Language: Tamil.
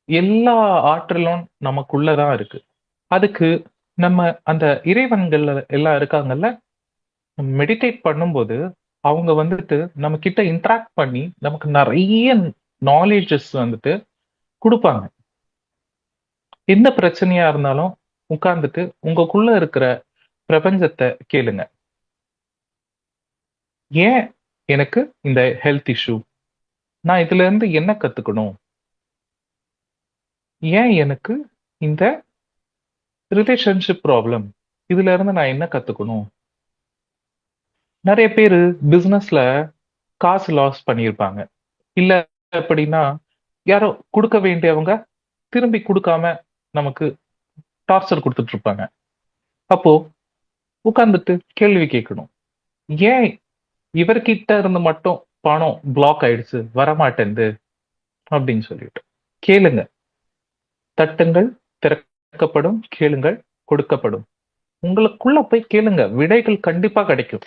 எல்லா ஆற்றலும் நமக்குள்ளதான் இருக்கு. அதுக்கு நம்ம அந்த இறைவன்கள் எல்லாம் இருக்காங்கல்ல, மெடிடேட் பண்ணும்போது அவங்க வந்துட்டு நம்ம கிட்ட இன்டராக்ட் பண்ணி நமக்கு நிறைய நாலேஜஸ் வந்துட்டு கொடுப்பாங்க. எந்த பிரச்சனையா இருந்தாலும் உட்கார்ந்துட்டு உங்களுக்குள்ள இருக்கிற பிரபஞ்சத்தை கேளுங்க. ஏன் எனக்கு இந்த ஹெல்த் இஷ்யூ? நான் இதுல இருந்து என்ன கத்துக்கணும்? ஏன் எனக்கு இந்த ரிலேஷன்ஷிப் ப்ராப்ளம்? இதுல இருந்து நான் என்ன கத்துக்கணும்? நிறைய பேரு பிசினஸ்ல காசு லாஸ் பண்ணியிருப்பாங்க. இல்ல அப்படின்னா யாரோ கொடுக்க வேண்டியவங்க திரும்பி கொடுக்காம நமக்கு டார்ச்சர் கொடுத்துட்டு இருப்பாங்க. அப்போ உட்கார்ந்துட்டு கேள்வி கேட்கணும். ஏன் இவர்கிட்ட இருந்து மட்டும் பணம் பிளாக் ஆயிடுச்சு, வரமாட்டேங்குது அப்படின்னு சொல்லிட்டு கேளுங்க. தட்டுங்கள், திறக்கப்படும். கேளுங்கள், கொடுக்கப்படும். உங்களுக்குள்ள போய் கேளுங்க. விடைகள் கண்டிப்பா கிடைக்கும்.